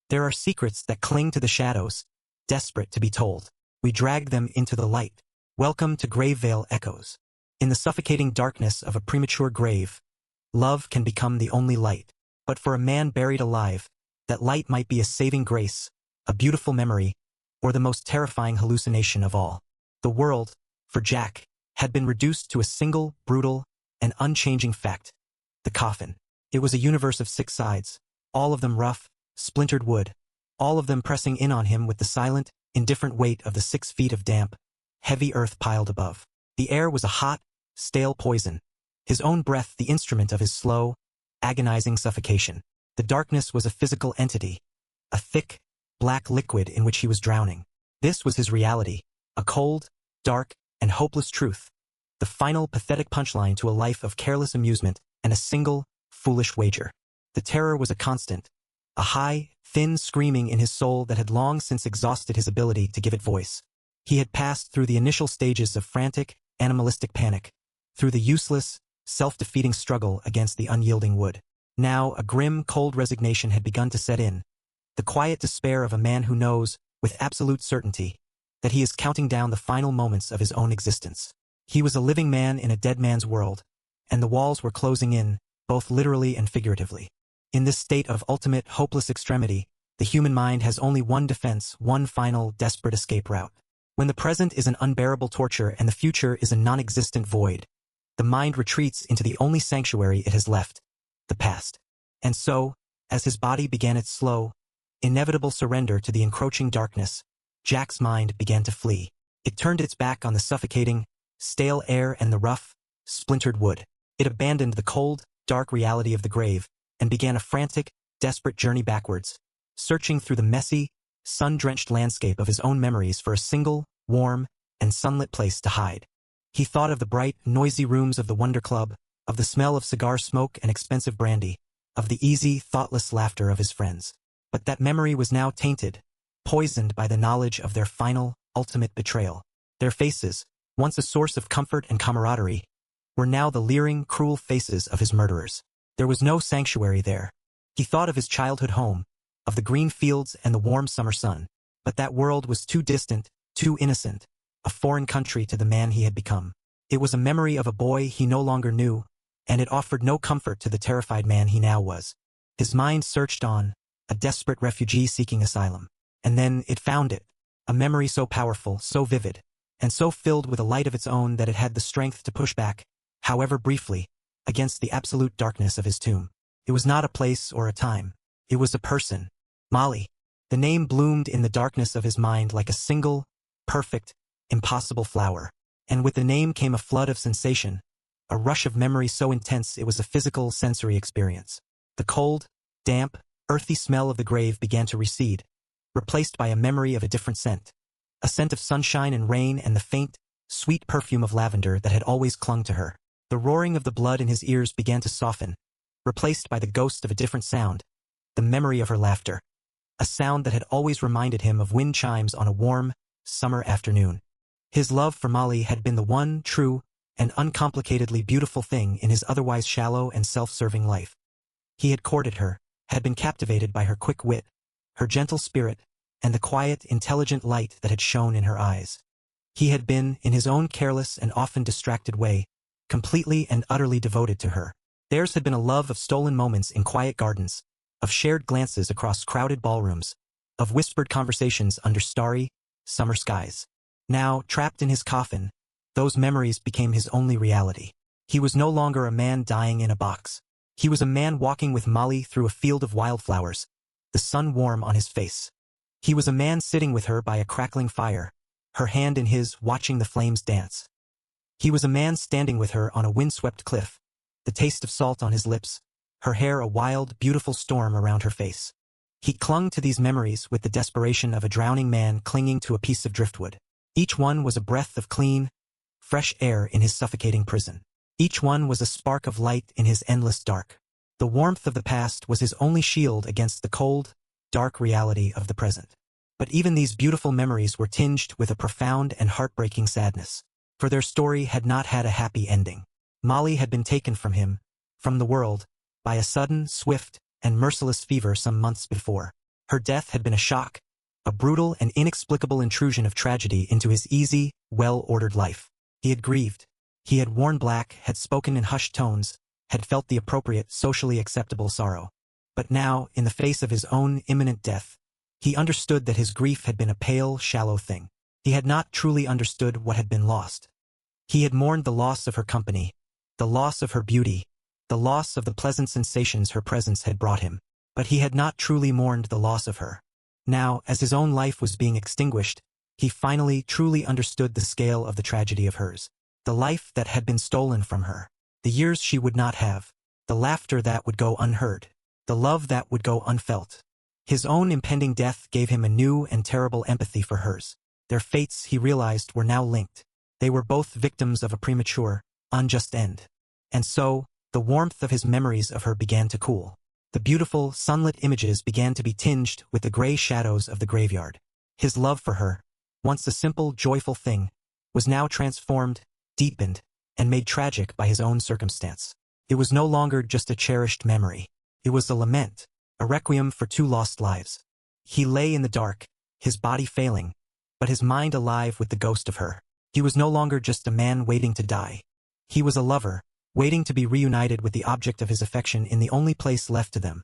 There are secrets that cling to the shadows, desperate to be told. We dragged them into the light. Welcome to Gravevale Echoes. In the suffocating darkness of a premature grave, love can become the only light. But for a man buried alive, that light might be a saving grace, a beautiful memory, or the most terrifying hallucination of all. The world, for Jack, had been reduced to a single, brutal, and unchanging fact: the coffin. It was a universe of 6 sides, all of them rough, splintered wood, all of them pressing in on him with the silent, indifferent weight of the 6 feet of damp, heavy earth piled above. The air was a hot, stale poison, his own breath the instrument of his slow, agonizing suffocation. The darkness was a physical entity, a thick, black liquid in which he was drowning. This was his reality, a cold, dark, and hopeless truth, the final pathetic punchline to a life of careless amusement and a single, foolish wager. The terror was a constant, a high, thin screaming in his soul that had long since exhausted his ability to give it voice. He had passed through the initial stages of frantic, animalistic panic, through the useless, self-defeating struggle against the unyielding wood. Now a grim, cold resignation had begun to set in, the quiet despair of a man who knows, with absolute certainty, that he is counting down the final moments of his own existence. He was a living man in a dead man's world, and the walls were closing in, both literally and figuratively. In this state of ultimate, hopeless extremity, the human mind has only one defense, one final, desperate escape route. When the present is an unbearable torture and the future is a non-existent void, the mind retreats into the only sanctuary it has left, the past. And so, as his body began its slow, inevitable surrender to the encroaching darkness, Jack's mind began to flee. It turned its back on the suffocating, stale air and the rough, splintered wood. It abandoned the cold, dark reality of the grave and began a frantic, desperate journey backwards, searching through the messy, sun-drenched landscape of his own memories for a single, warm, and sunlit place to hide. He thought of the bright, noisy rooms of the Wonder Club, of the smell of cigar smoke and expensive brandy, of the easy, thoughtless laughter of his friends. But that memory was now tainted, poisoned by the knowledge of their final, ultimate betrayal. Their faces, once a source of comfort and camaraderie, were now the leering, cruel faces of his murderers. There was no sanctuary there. He thought of his childhood home, of the green fields and the warm summer sun, but that world was too distant, too innocent, a foreign country to the man he had become. It was a memory of a boy he no longer knew, and it offered no comfort to the terrified man he now was. His mind searched on, a desperate refugee seeking asylum. And then it found it, a memory so powerful, so vivid, and so filled with a light of its own that it had the strength to push back, however briefly, against the absolute darkness of his tomb. It was not a place or a time. It was a person. Molly. The name bloomed in the darkness of his mind like a single, perfect, impossible flower. And with the name came a flood of sensation, a rush of memory so intense it was a physical, sensory experience. The cold, damp, earthy smell of the grave began to recede, replaced by a memory of a different scent, a scent of sunshine and rain and the faint, sweet perfume of lavender that had always clung to her. The roaring of the blood in his ears began to soften, replaced by the ghost of a different sound, the memory of her laughter, a sound that had always reminded him of wind chimes on a warm, summer afternoon. His love for Molly had been the one true and uncomplicatedly beautiful thing in his otherwise shallow and self-serving life. He had courted her, had been captivated by her quick wit, her gentle spirit, and the quiet, intelligent light that had shone in her eyes. He had been, in his own careless and often distracted way, completely and utterly devoted to her. Theirs had been a love of stolen moments in quiet gardens, of shared glances across crowded ballrooms, of whispered conversations under starry, summer skies. Now, trapped in his coffin, those memories became his only reality. He was no longer a man dying in a box. He was a man walking with Molly through a field of wildflowers, the sun warm on his face. He was a man sitting with her by a crackling fire, her hand in his, watching the flames dance. He was a man standing with her on a windswept cliff, the taste of salt on his lips, her hair a wild, beautiful storm around her face. He clung to these memories with the desperation of a drowning man clinging to a piece of driftwood. Each one was a breath of clean, fresh air in his suffocating prison. Each one was a spark of light in his endless dark. The warmth of the past was his only shield against the cold, dark reality of the present. But even these beautiful memories were tinged with a profound and heartbreaking sadness, for their story had not had a happy ending. Molly had been taken from him, from the world, by a sudden, swift, and merciless fever some months before. Her death had been a shock, a brutal and inexplicable intrusion of tragedy into his easy, well-ordered life. He had grieved. He had worn black, had spoken in hushed tones, had felt the appropriate, socially acceptable sorrow. But now, in the face of his own imminent death, he understood that his grief had been a pale, shallow thing. He had not truly understood what had been lost. He had mourned the loss of her company, the loss of her beauty, the loss of the pleasant sensations her presence had brought him. But he had not truly mourned the loss of her. Now, as his own life was being extinguished, he finally truly understood the scale of the tragedy of hers. The life that had been stolen from her, the years she would not have, the laughter that would go unheard, the love that would go unfelt. His own impending death gave him a new and terrible empathy for hers. Their fates, he realized, were now linked. They were both victims of a premature, unjust end. And so, the warmth of his memories of her began to cool. The beautiful, sunlit images began to be tinged with the gray shadows of the graveyard. His love for her, once a simple, joyful thing, was now transformed, deepened, and made tragic by his own circumstance. It was no longer just a cherished memory. It was a lament, a requiem for two lost lives. He lay in the dark, his body failing, but his mind alive with the ghost of her. He was no longer just a man waiting to die. He was a lover, waiting to be reunited with the object of his affection in the only place left to them.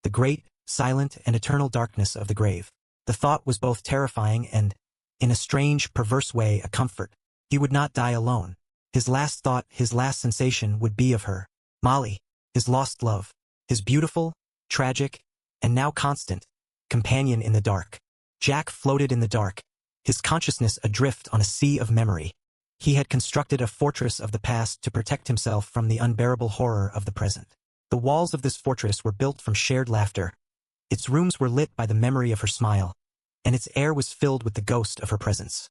The great, silent, and eternal darkness of the grave. The thought was both terrifying and, in a strange, perverse way, a comfort. He would not die alone. His last thought, his last sensation would be of her, Molly, his lost love, his beautiful, tragic, and now constant, companion in the dark. Jack floated in the dark, his consciousness adrift on a sea of memory. He had constructed a fortress of the past to protect himself from the unbearable horror of the present. The walls of this fortress were built from shared laughter. Its rooms were lit by the memory of her smile, and its air was filled with the ghost of her presence.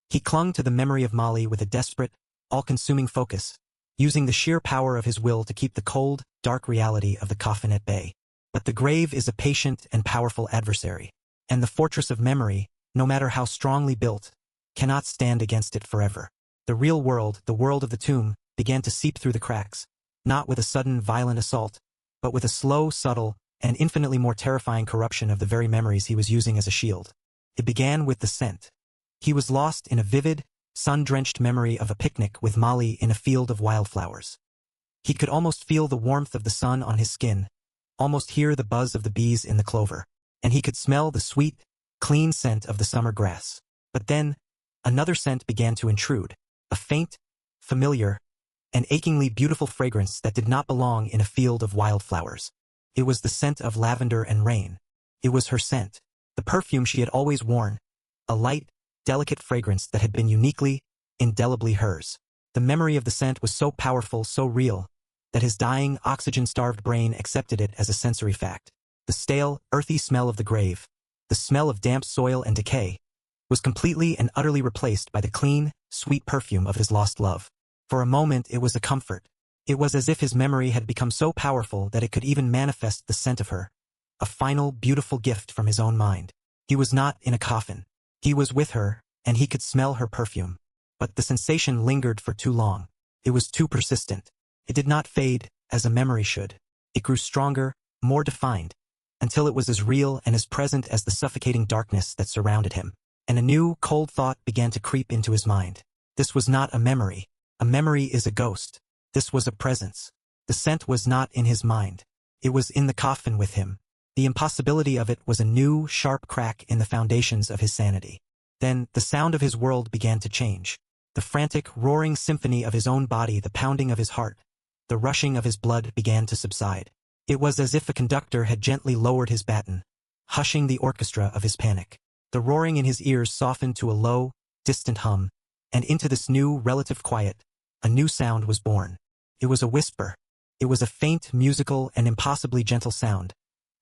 He clung to the memory of Molly with a desperate, all-consuming focus, using the sheer power of his will to keep the cold, dark reality of the coffin at bay. But the grave is a patient and powerful adversary, and the fortress of memory, no matter how strongly built, cannot stand against it forever. The real world, the world of the tomb, began to seep through the cracks, not with a sudden, violent assault, but with a slow, subtle, and infinitely more terrifying corruption of the very memories he was using as a shield. It began with the scent. He was lost in a vivid, sun-drenched memory of a picnic with Molly in a field of wildflowers. He could almost feel the warmth of the sun on his skin, almost hear the buzz of the bees in the clover, and he could smell the sweet, clean scent of the summer grass. But then, another scent began to intrude, a faint, familiar, and achingly beautiful fragrance that did not belong in a field of wildflowers. It was the scent of lavender and rain. It was her scent, the perfume she had always worn, a light, delicate fragrance that had been uniquely, indelibly hers. The memory of the scent was so powerful, so real, that his dying, oxygen-starved brain accepted it as a sensory fact. The stale, earthy smell of the grave, the smell of damp soil and decay, was completely and utterly replaced by the clean, sweet perfume of his lost love. For a moment it was a comfort. It was as if his memory had become so powerful that it could even manifest the scent of her, a final, beautiful gift from his own mind. He was not in a coffin. He was with her, and he could smell her perfume. But the sensation lingered for too long. It was too persistent. It did not fade, as a memory should. It grew stronger, more defined, until it was as real and as present as the suffocating darkness that surrounded him. And a new, cold thought began to creep into his mind. This was not a memory. A memory is a ghost. This was a presence. The scent was not in his mind. It was in the coffin with him. The impossibility of it was a new, sharp crack in the foundations of his sanity. Then, the sound of his world began to change. The frantic, roaring symphony of his own body, the pounding of his heart, the rushing of his blood began to subside. It was as if a conductor had gently lowered his baton, hushing the orchestra of his panic. The roaring in his ears softened to a low, distant hum, and into this new, relative quiet, a new sound was born. It was a whisper. It was a faint, musical, and impossibly gentle sound,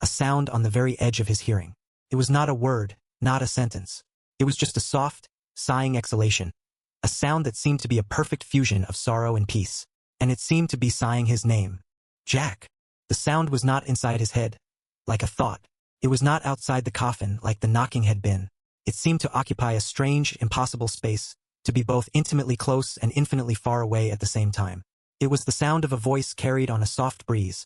a sound on the very edge of his hearing. It was not a word, not a sentence. It was just a soft, sighing exhalation, a sound that seemed to be a perfect fusion of sorrow and peace, and it seemed to be sighing his name. Jack. The sound was not inside his head, like a thought. It was not outside the coffin, like the knocking had been. It seemed to occupy a strange, impossible space, to be both intimately close and infinitely far away at the same time. It was the sound of a voice carried on a soft breeze,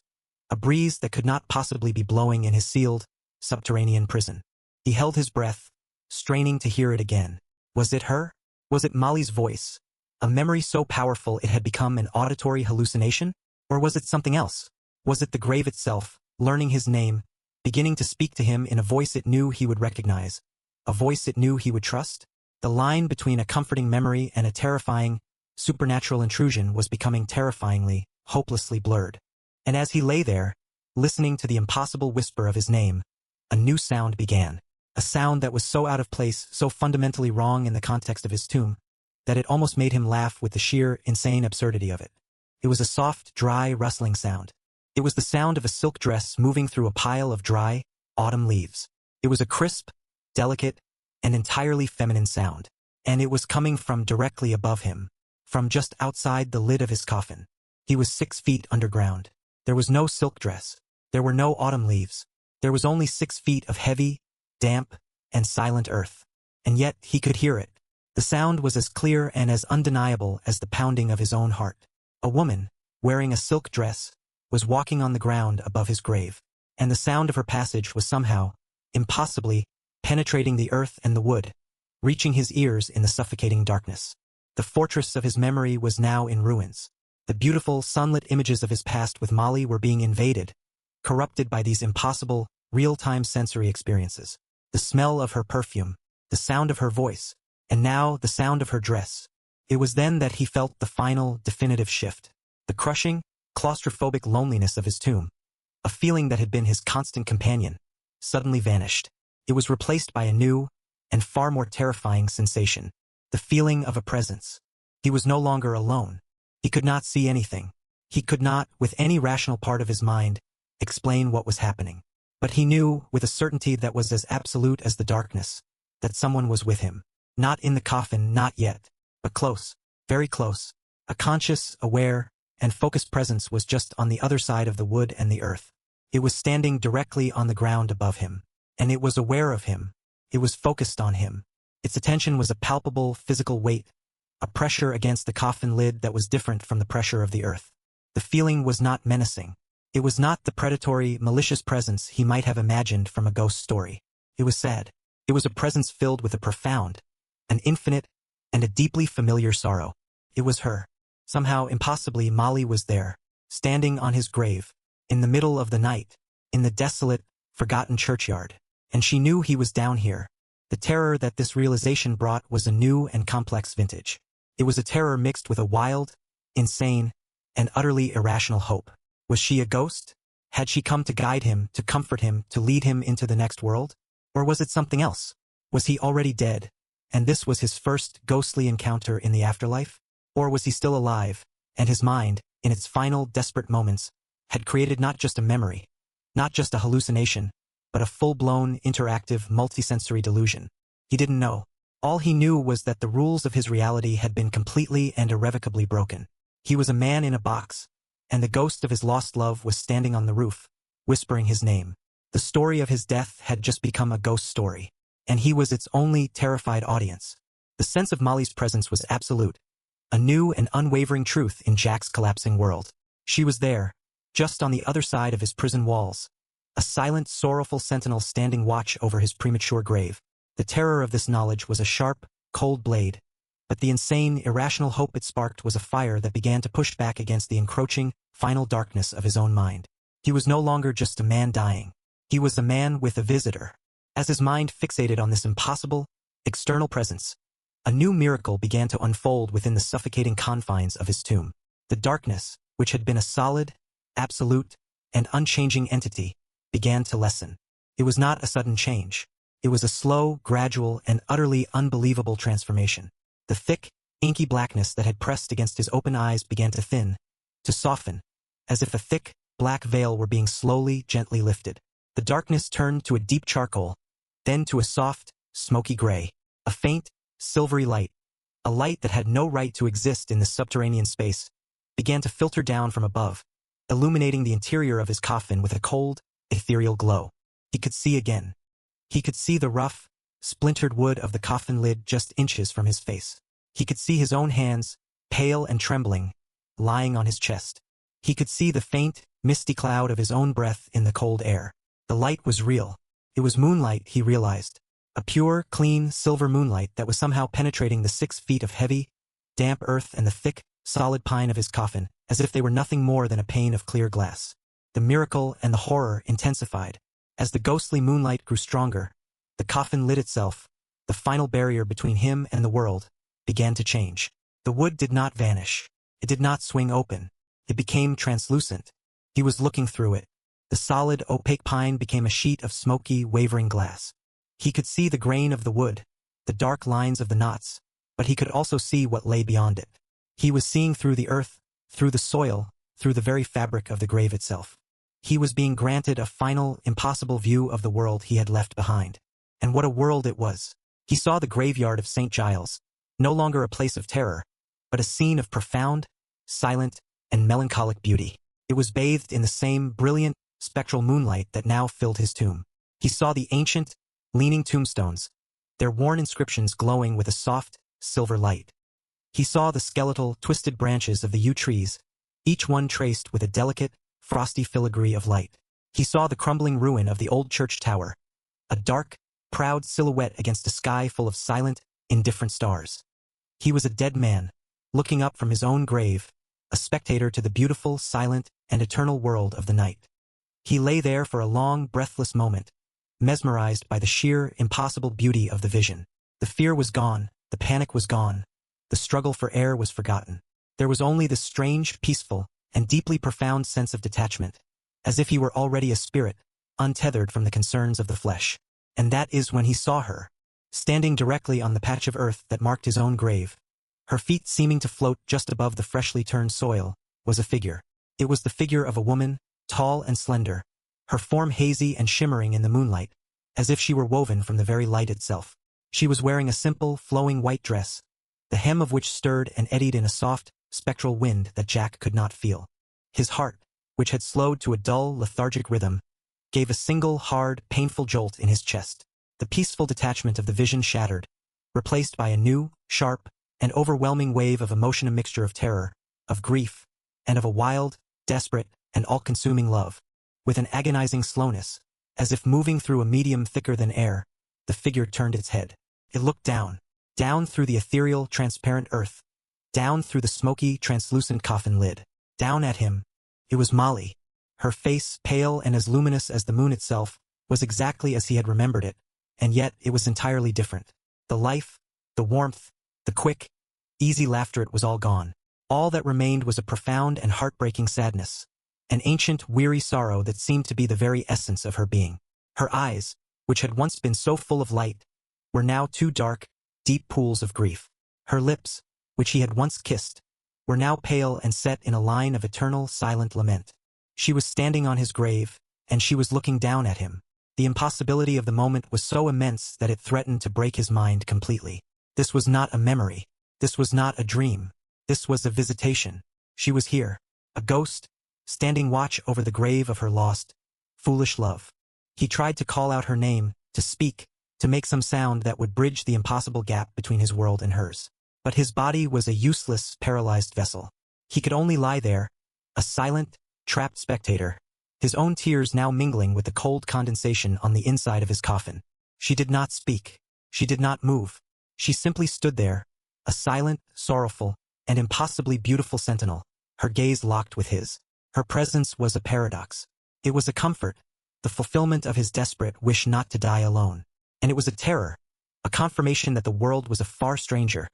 a breeze that could not possibly be blowing in his sealed, subterranean prison. He held his breath, straining to hear it again. Was it her? Was it Molly's voice? A memory so powerful it had become an auditory hallucination? Or was it something else? Was it the grave itself, learning his name, beginning to speak to him in a voice it knew he would recognize, a voice it knew he would trust? The line between a comforting memory and a terrifying, supernatural intrusion was becoming terrifyingly, hopelessly blurred. And as he lay there, listening to the impossible whisper of his name, a new sound began. A sound that was so out of place, so fundamentally wrong in the context of his tomb, that it almost made him laugh with the sheer, insane absurdity of it. It was a soft, dry, rustling sound. It was the sound of a silk dress moving through a pile of dry, autumn leaves. It was a crisp, delicate, and entirely feminine sound. And it was coming from directly above him, from just outside the lid of his coffin. He was 6 feet underground. There was no silk dress. There were no autumn leaves. There was only 6 feet of heavy, damp, and silent earth. And yet he could hear it. The sound was as clear and as undeniable as the pounding of his own heart. A woman, wearing a silk dress, was walking on the ground above his grave, and the sound of her passage was somehow, impossibly, penetrating the earth and the wood, reaching his ears in the suffocating darkness. The fortress of his memory was now in ruins. The beautiful, sunlit images of his past with Molly were being invaded, corrupted by these impossible, real-time sensory experiences. The smell of her perfume, the sound of her voice, and now the sound of her dress. It was then that he felt the final, definitive shift. The crushing, claustrophobic loneliness of his tomb, a feeling that had been his constant companion, suddenly vanished. It was replaced by a new, and far more terrifying sensation, the feeling of a presence. He was no longer alone. He could not see anything. He could not, with any rational part of his mind, explain what was happening. But he knew, with a certainty that was as absolute as the darkness, that someone was with him. Not in the coffin, not yet, but close, very close. A conscious, aware, and focused presence was just on the other side of the wood and the earth. It was standing directly on the ground above him, and it was aware of him. It was focused on him. Its attention was a palpable, physical weight, a pressure against the coffin lid that was different from the pressure of the earth. The feeling was not menacing. It was not the predatory, malicious presence he might have imagined from a ghost story. It was sad. It was a presence filled with a profound, an infinite, and a deeply familiar sorrow. It was her. Somehow, impossibly, Molly was there, standing on his grave, in the middle of the night, in the desolate, forgotten churchyard. And she knew he was down here. The terror that this realization brought was a new and complex vintage. It was a terror mixed with a wild, insane, and utterly irrational hope. Was she a ghost? Had she come to guide him, to comfort him, to lead him into the next world? Or was it something else? Was he already dead, and this was his first ghostly encounter in the afterlife? Or was he still alive, and his mind, in its final desperate moments, had created not just a memory, not just a hallucination, but a full-blown, interactive, multisensory delusion? He didn't know. All he knew was that the rules of his reality had been completely and irrevocably broken. He was a man in a box, and the ghost of his lost love was standing on the roof, whispering his name. The story of his death had just become a ghost story, and he was its only terrified audience. The sense of Molly's presence was absolute, a new and unwavering truth in Jack's collapsing world. She was there, just on the other side of his prison walls, a silent, sorrowful sentinel standing watch over his premature grave. The terror of this knowledge was a sharp, cold blade, but the insane, irrational hope it sparked was a fire that began to push back against the encroaching, final darkness of his own mind. He was no longer just a man dying. He was a man with a visitor. As his mind fixated on this impossible, external presence, a new miracle began to unfold within the suffocating confines of his tomb. The darkness, which had been a solid, absolute, and unchanging entity, began to lessen. It was not a sudden change. It was a slow, gradual, and utterly unbelievable transformation. The thick, inky blackness that had pressed against his open eyes began to thin, to soften, as if a thick, black veil were being slowly, gently lifted. The darkness turned to a deep charcoal, then to a soft, smoky gray. A faint, silvery light, a light that had no right to exist in this subterranean space, began to filter down from above, illuminating the interior of his coffin with a cold, ethereal glow. He could see again. He could see the rough, splintered wood of the coffin lid just inches from his face. He could see his own hands, pale and trembling, lying on his chest. He could see the faint, misty cloud of his own breath in the cold air. The light was real. It was moonlight, he realized. A pure, clean, silver moonlight that was somehow penetrating the 6 feet of heavy, damp earth and the thick, solid pine of his coffin, as if they were nothing more than a pane of clear glass. The miracle and the horror intensified. As the ghostly moonlight grew stronger, the coffin lit itself. The final barrier between him and the world began to change. The wood did not vanish. It did not swing open. It became translucent. He was looking through it. The solid, opaque pine became a sheet of smoky, wavering glass. He could see the grain of the wood, the dark lines of the knots, but he could also see what lay beyond it. He was seeing through the earth, through the soil, through the very fabric of the grave itself. He was being granted a final, impossible view of the world he had left behind. And what a world it was! He saw the graveyard of St. Giles, no longer a place of terror, but a scene of profound, silent, and melancholic beauty. It was bathed in the same brilliant, spectral moonlight that now filled his tomb. He saw the ancient, leaning tombstones, their worn inscriptions glowing with a soft, silver light. He saw the skeletal, twisted branches of the yew trees, each one traced with a delicate, frosty filigree of light. He saw the crumbling ruin of the old church tower, a dark, proud silhouette against a sky full of silent, indifferent stars. He was a dead man, looking up from his own grave, a spectator to the beautiful, silent, and eternal world of the night. He lay there for a long, breathless moment, mesmerized by the sheer, impossible beauty of the vision. The fear was gone, the panic was gone, the struggle for air was forgotten. There was only this strange, peaceful, and deeply profound sense of detachment, as if he were already a spirit, untethered from the concerns of the flesh. And that is when he saw her, standing directly on the patch of earth that marked his own grave. Her feet seeming to float just above the freshly turned soil, was a figure. It was the figure of a woman, tall and slender, her form hazy and shimmering in the moonlight, as if she were woven from the very light itself. She was wearing a simple, flowing white dress, the hem of which stirred and eddied in a soft, spectral wind that Jack could not feel. His heart, which had slowed to a dull, lethargic rhythm, gave a single, hard, painful jolt in his chest. The peaceful detachment of the vision shattered, replaced by a new, sharp, and overwhelming wave of emotion, a mixture of terror, of grief, and of a wild, desperate, and all-consuming love. With an agonizing slowness, as if moving through a medium thicker than air, the figure turned its head. It looked down through the ethereal, transparent earth, down through the smoky, translucent coffin lid, down at him. It was Molly. Her face, pale and as luminous as the moon itself, was exactly as he had remembered it, and yet it was entirely different. The life, the warmth, the quick, easy laughter, it was all gone. All that remained was a profound and heartbreaking sadness, an ancient, weary sorrow that seemed to be the very essence of her being. Her eyes, which had once been so full of light, were now 2 dark, deep pools of grief. Her lips, which he had once kissed, were now pale and set in a line of eternal, silent lament. She was standing on his grave, and she was looking down at him. The impossibility of the moment was so immense that it threatened to break his mind completely. This was not a memory. This was not a dream. This was a visitation. She was here, a ghost, standing watch over the grave of her lost, foolish love. He tried to call out her name, to speak, to make some sound that would bridge the impossible gap between his world and hers. But his body was a useless, paralyzed vessel. He could only lie there, a silent, trapped spectator, his own tears now mingling with the cold condensation on the inside of his coffin. She did not speak. She did not move. She simply stood there, a silent, sorrowful, and impossibly beautiful sentinel, her gaze locked with his. Her presence was a paradox. It was a comfort, the fulfillment of his desperate wish not to die alone. And it was a terror, a confirmation that the world was a far stranger,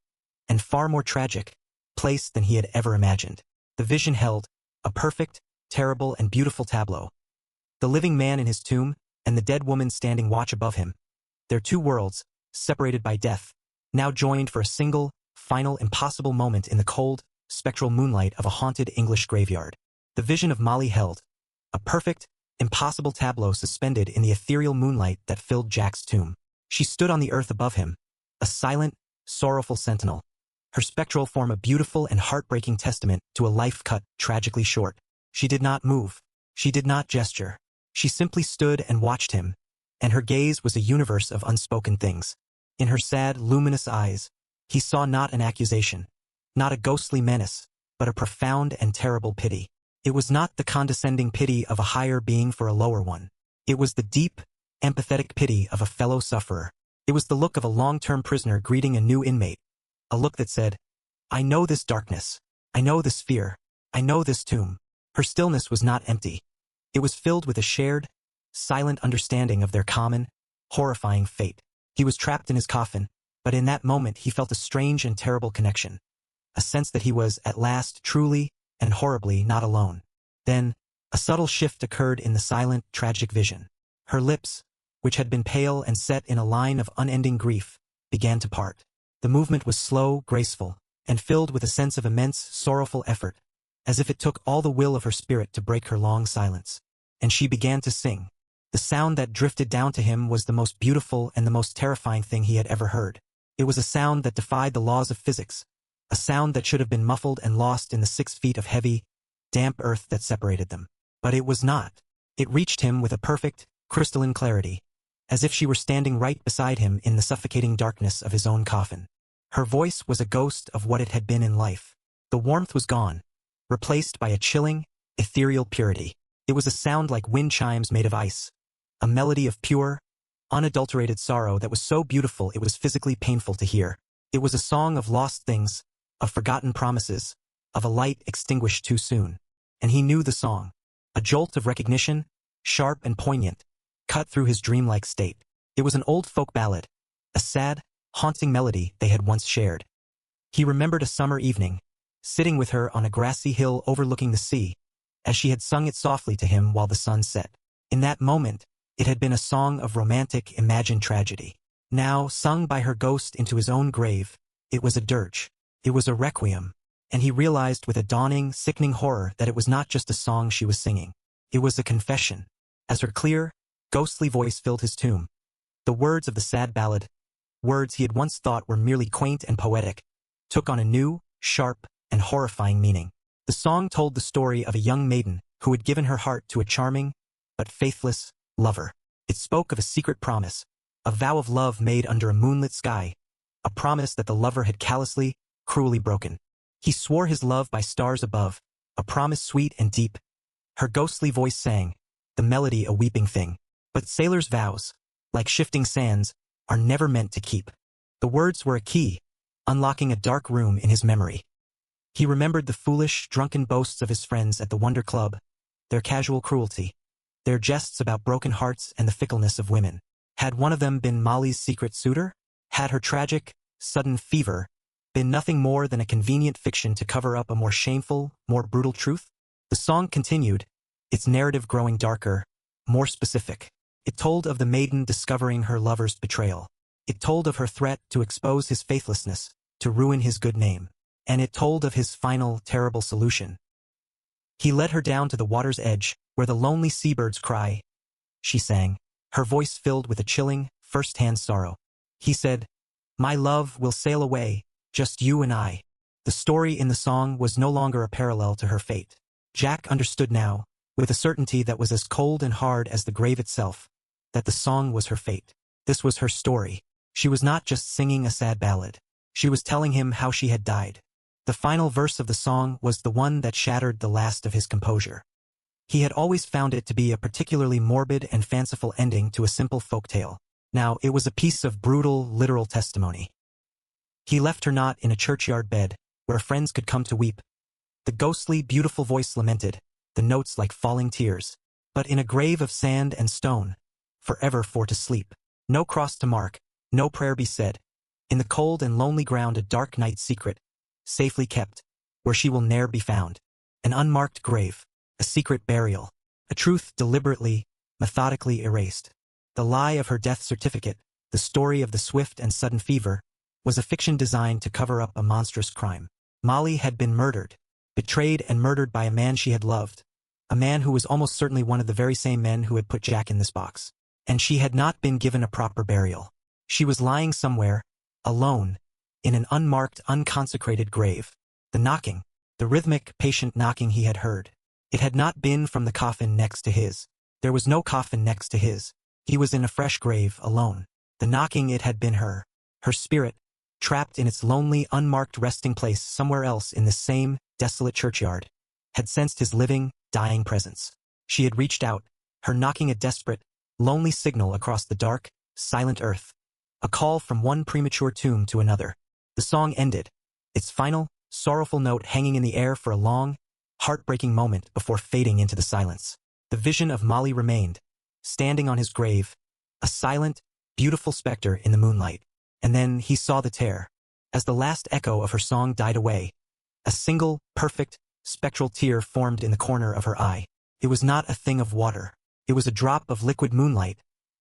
and far more tragic, place than he had ever imagined. The vision held a perfect, terrible, and beautiful tableau. The living man in his tomb, and the dead woman standing watch above him. Their 2 worlds, separated by death, now joined for a single, final, impossible moment in the cold, spectral moonlight of a haunted English graveyard. The vision of Molly held a perfect, impossible tableau suspended in the ethereal moonlight that filled Jack's tomb. She stood on the earth above him, a silent, sorrowful sentinel, her spectral form a beautiful and heartbreaking testament to a life cut tragically short. She did not move. She did not gesture. She simply stood and watched him, and her gaze was a universe of unspoken things. In her sad, luminous eyes, he saw not an accusation, not a ghostly menace, but a profound and terrible pity. It was not the condescending pity of a higher being for a lower one. It was the deep, empathetic pity of a fellow sufferer. It was the look of a long-term prisoner greeting a new inmate, a look that said, "I know this darkness. I know this fear. I know this tomb." Her stillness was not empty. It was filled with a shared, silent understanding of their common, horrifying fate. He was trapped in his coffin, but in that moment he felt a strange and terrible connection, a sense that he was, at last, truly and horribly not alone. Then, a subtle shift occurred in the silent, tragic vision. Her lips, which had been pale and set in a line of unending grief, began to part. The movement was slow, graceful, and filled with a sense of immense, sorrowful effort, as if it took all the will of her spirit to break her long silence. And she began to sing. The sound that drifted down to him was the most beautiful and the most terrifying thing he had ever heard. It was a sound that defied the laws of physics, a sound that should have been muffled and lost in the 6 feet of heavy, damp earth that separated them. But it was not. It reached him with a perfect, crystalline clarity, as if she were standing right beside him in the suffocating darkness of his own coffin. Her voice was a ghost of what it had been in life. The warmth was gone, replaced by a chilling, ethereal purity. It was a sound like wind chimes made of ice, a melody of pure, unadulterated sorrow that was so beautiful it was physically painful to hear. It was a song of lost things, of forgotten promises, of a light extinguished too soon. And he knew the song. A jolt of recognition, sharp and poignant, cut through his dreamlike state. It was an old folk ballad, a sad, haunting melody they had once shared. He remembered a summer evening, sitting with her on a grassy hill overlooking the sea, as she had sung it softly to him while the sun set. In that moment, it had been a song of romantic, imagined tragedy. Now, sung by her ghost into his own grave, it was a dirge. It was a requiem. And he realized with a dawning, sickening horror that it was not just a song she was singing. It was a confession. As her clear, ghostly voice filled his tomb, the words of the sad ballad, words he had once thought were merely quaint and poetic, took on a new, sharp, and horrifying meaning. The song told the story of a young maiden who had given her heart to a charming, but faithless, lover. It spoke of a secret promise, a vow of love made under a moonlit sky, a promise that the lover had callously, cruelly broken. He swore his love by stars above, a promise sweet and deep. Her ghostly voice sang, the melody a weeping thing. But sailors' vows, like shifting sands, are never meant to keep. The words were a key, unlocking a dark room in his memory. He remembered the foolish, drunken boasts of his friends at the Wonder Club, their casual cruelty, their jests about broken hearts and the fickleness of women. Had one of them been Molly's secret suitor? Had her tragic, sudden fever been nothing more than a convenient fiction to cover up a more shameful, more brutal truth? The song continued, its narrative growing darker, more specific. It told of the maiden discovering her lover's betrayal. It told of her threat to expose his faithlessness, to ruin his good name. And it told of his final, terrible solution. He led her down to the water's edge, where the lonely seabirds cry. She sang, her voice filled with a chilling, first-hand sorrow. He said, "My love will sail away, just you and I." The story in the song was no longer a parallel to her fate. Jack understood now, with a certainty that was as cold and hard as the grave itself, that the song was her fate. This was her story. She was not just singing a sad ballad. She was telling him how she had died. The final verse of the song was the one that shattered the last of his composure. He had always found it to be a particularly morbid and fanciful ending to a simple folktale. Now, it was a piece of brutal, literal testimony. He left her not in a churchyard bed, where friends could come to weep. The ghostly, beautiful voice lamented, the notes like falling tears, but in a grave of sand and stone, forever for to sleep. No cross to mark, no prayer be said. In the cold and lonely ground a dark night secret, safely kept, where she will ne'er be found. An unmarked grave, a secret burial, a truth deliberately, methodically erased. The lie of her death certificate, the story of the swift and sudden fever, was a fiction designed to cover up a monstrous crime. Molly had been murdered, betrayed and murdered by a man she had loved, a man who was almost certainly one of the very same men who had put Jack in this box. And she had not been given a proper burial. She was lying somewhere, alone, in an unmarked, unconsecrated grave. The knocking, the rhythmic, patient knocking he had heard. It had not been from the coffin next to his. There was no coffin next to his. He was in a fresh grave, alone. The knocking, it had been her. Her spirit, trapped in its lonely, unmarked resting place somewhere else in this same, desolate churchyard, had sensed his living, dying presence. She had reached out, her knocking a desperate, lonely signal across the dark, silent earth. A call from one premature tomb to another. The song ended, its final, sorrowful note hanging in the air for a long, heartbreaking moment before fading into the silence. The vision of Molly remained, standing on his grave, a silent, beautiful specter in the moonlight. And then he saw the tear. As the last echo of her song died away, a single, perfect, spectral tear formed in the corner of her eye. It was not a thing of water. It was a drop of liquid moonlight,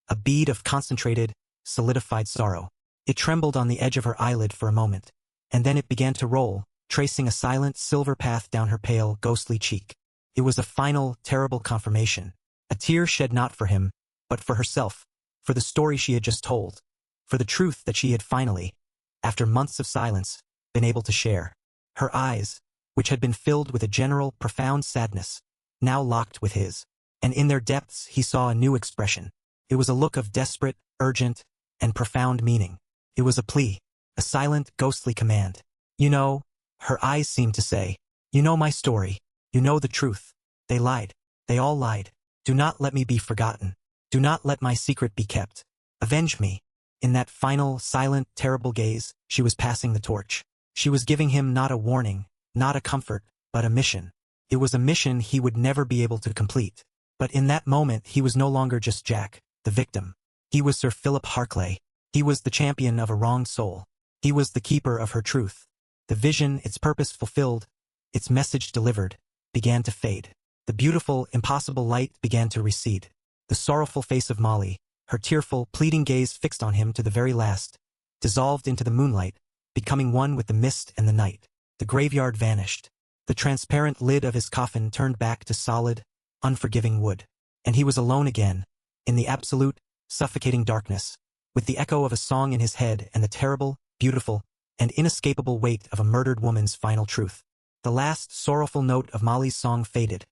a bead of concentrated, solidified sorrow. It trembled on the edge of her eyelid for a moment, and then it began to roll, tracing a silent silver path down her pale, ghostly cheek. It was a final, terrible confirmation. A tear shed not for him, but for herself, for the story she had just told, for the truth that she had finally, after months of silence, been able to share. Her eyes, which had been filled with a general, profound sadness, now locked with his, and in their depths he saw a new expression. It was a look of desperate, urgent, and profound meaning. It was a plea, a silent, ghostly command. You know, her eyes seemed to say, you know my story, you know the truth. They lied. They all lied. Do not let me be forgotten. Do not let my secret be kept. Avenge me. In that final, silent, terrible gaze, she was passing the torch. She was giving him not a warning, not a comfort, but a mission. It was a mission he would never be able to complete. But in that moment he was no longer just Jack, the victim. He was Sir Philip Harclay. He was the champion of a wronged soul. He was the keeper of her truth. The vision, its purpose fulfilled, its message delivered, began to fade. The beautiful, impossible light began to recede. The sorrowful face of Molly, her tearful, pleading gaze fixed on him to the very last, dissolved into the moonlight, becoming one with the mist and the night. The graveyard vanished. The transparent lid of his coffin turned back to solid, unforgiving wood. And he was alone again, in the absolute, suffocating darkness, with the echo of a song in his head and the terrible, beautiful, and inescapable weight of a murdered woman's final truth. The last sorrowful note of Molly's song faded,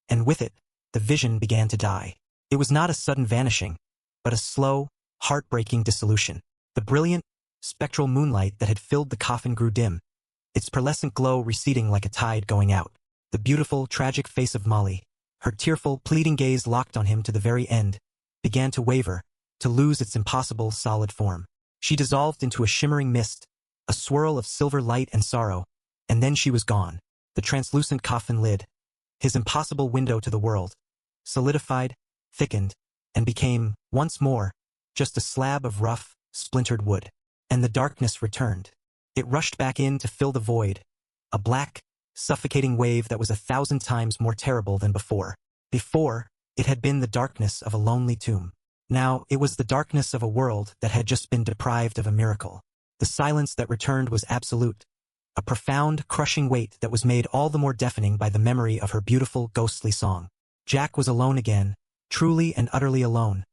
and with it, the vision began to die. It was not a sudden vanishing, but a slow, heartbreaking dissolution. The brilliant, spectral moonlight that had filled the coffin grew dim, its pearlescent glow receding like a tide going out. The beautiful, tragic face of Molly, her tearful, pleading gaze locked on him to the very end, began to waver, to lose its impossible, solid form. She dissolved into a shimmering mist, a swirl of silver light and sorrow, and then she was gone. The translucent coffin lid, his impossible window to the world, solidified, thickened, and became, once more, just a slab of rough, splintered wood. And the darkness returned. It rushed back in to fill the void, a black, suffocating wave that was 1,000 times more terrible than before. Before, it had been the darkness of a lonely tomb. Now, it was the darkness of a world that had just been deprived of a miracle. The silence that returned was absolute, a profound, crushing weight that was made all the more deafening by the memory of her beautiful, ghostly song. Jack was alone again, truly and utterly alone,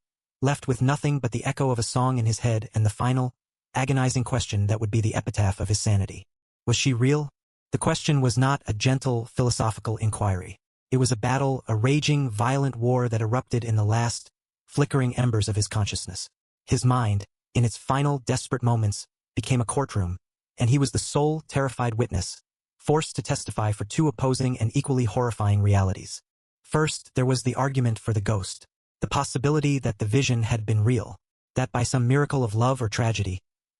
left with nothing but the echo of a song in his head and the final, agonizing question that would be the epitaph of his sanity. Was she real? The question was not a gentle, philosophical inquiry. It was a battle, a raging, violent war that erupted in the last, flickering embers of his consciousness. His mind, in its final, desperate moments, became a courtroom, and he was the sole, terrified witness, forced to testify for two opposing and equally horrifying realities. First, there was the argument for the ghost, the possibility that the vision had been real, that by some miracle of love or tragedy,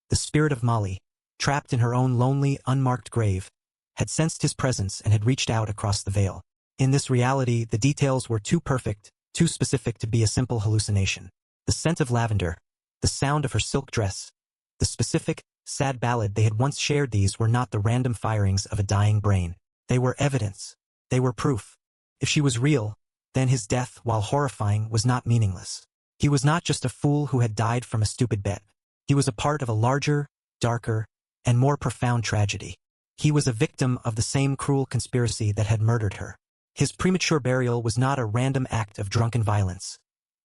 the spirit of Molly, trapped in her own lonely, unmarked grave, had sensed his presence and had reached out across the veil. In this reality, the details were too perfect, too specific to be a simple hallucination. The scent of lavender, the sound of her silk dress, the specific, sad ballad they had once shared, these were not the random firings of a dying brain. They were evidence. They were proof. If she was real, then his death, while horrifying, was not meaningless. He was not just a fool who had died from a stupid bet. He was a part of a larger, darker, and more profound tragedy. He was a victim of the same cruel conspiracy that had murdered her. His premature burial was not a random act of drunken violence.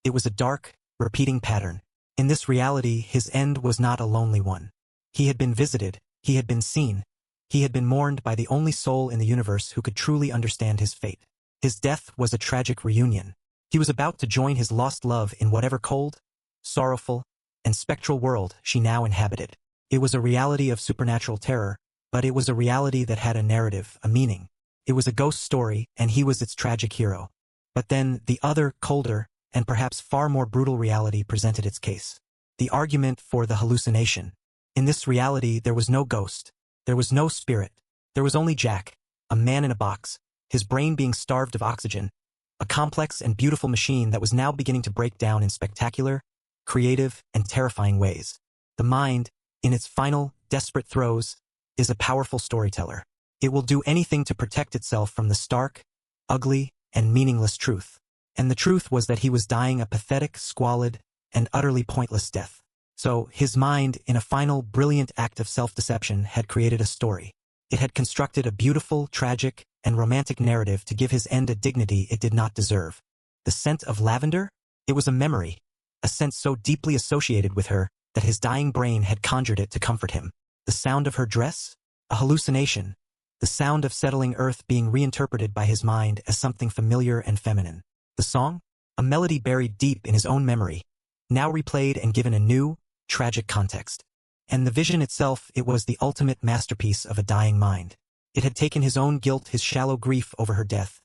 It was a dark, repeating pattern. In this reality, his end was not a lonely one. He had been visited, he had been seen, he had been mourned by the only soul in the universe who could truly understand his fate. His death was a tragic reunion. He was about to join his lost love in whatever cold, sorrowful, and spectral world she now inhabited. It was a reality of supernatural terror, but it was a reality that had a narrative, a meaning. It was a ghost story, and he was its tragic hero. But then, the other, colder, and perhaps far more brutal reality presented its case. The argument for the hallucination. In this reality, there was no ghost. There was no spirit. There was only Jack, a man in a box, his brain being starved of oxygen, a complex and beautiful machine that was now beginning to break down in spectacular, creative, and terrifying ways. The mind, in its final, desperate throes, is a powerful storyteller. It will do anything to protect itself from the stark, ugly, and meaningless truth. And the truth was that he was dying a pathetic, squalid, and utterly pointless death. So, his mind, in a final, brilliant act of self-deception, had created a story. It had constructed a beautiful, tragic, and romantic narrative to give his end a dignity it did not deserve. The scent of lavender? It was a memory, a scent so deeply associated with her that his dying brain had conjured it to comfort him. The sound of her dress? A hallucination. The sound of settling earth being reinterpreted by his mind as something familiar and feminine. The song? A melody buried deep in his own memory, now replayed and given a new, tragic context. And the vision itself, it was the ultimate masterpiece of a dying mind. It had taken his own guilt, his shallow grief over her death,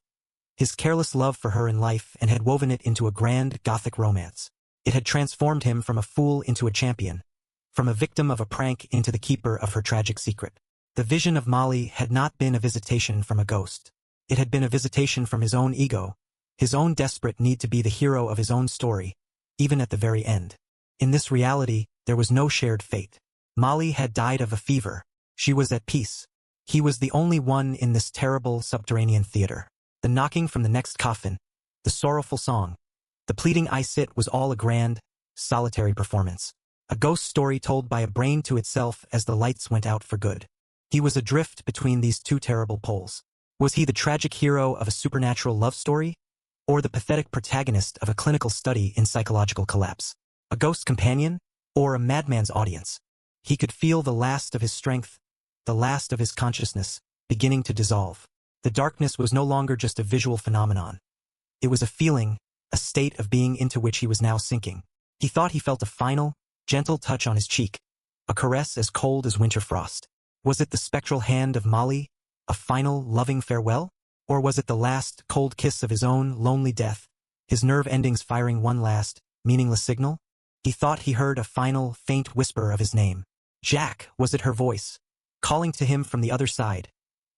his careless love for her in life, and had woven it into a grand, gothic romance. It had transformed him from a fool into a champion, from a victim of a prank into the keeper of her tragic secret. The vision of Molly had not been a visitation from a ghost. It had been a visitation from his own ego, his own desperate need to be the hero of his own story, even at the very end. In this reality, there was no shared fate. Molly had died of a fever. She was at peace. He was the only one in this terrible subterranean theater. The knocking from the next coffin, the sorrowful song, the pleading "I sit" was all a grand, solitary performance. A ghost story told by a brain to itself as the lights went out for good. He was adrift between these two terrible poles. Was he the tragic hero of a supernatural love story, or the pathetic protagonist of a clinical study in psychological collapse? A ghost companion, or a madman's audience? He could feel the last of his strength, the last of his consciousness, beginning to dissolve. The darkness was no longer just a visual phenomenon. It was a feeling, a state of being into which he was now sinking. He thought he felt a final, gentle touch on his cheek, a caress as cold as winter frost. Was it the spectral hand of Molly, a final, loving farewell? Or was it the last, cold kiss of his own lonely death, his nerve endings firing one last, meaningless signal? He thought he heard a final, faint whisper of his name. Jack, was it her voice, calling to him from the other side,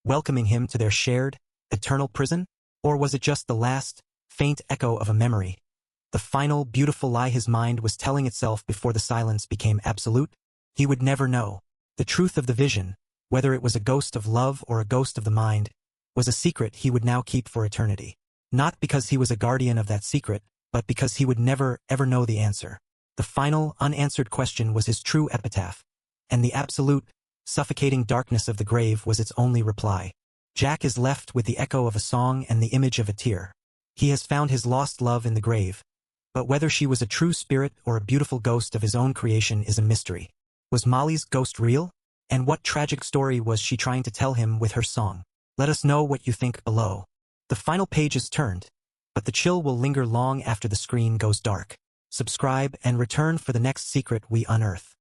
welcoming him to their shared, eternal prison? Or was it just the last, faint echo of a memory, the final, beautiful lie his mind was telling itself before the silence became absolute? He would never know. The truth of the vision, whether it was a ghost of love or a ghost of the mind, was a secret he would now keep for eternity. Not because he was a guardian of that secret, but because he would never, ever know the answer. The final, unanswered question was his true epitaph, and the absolute, suffocating darkness of the grave was its only reply. Jack is left with the echo of a song and the image of a tear. He has found his lost love in the grave, but whether she was a true spirit or a beautiful ghost of his own creation is a mystery. Was Molly's ghost real? And what tragic story was she trying to tell him with her song? Let us know what you think below. The final page is turned, but the chill will linger long after the screen goes dark. Subscribe and return for the next secret we unearth.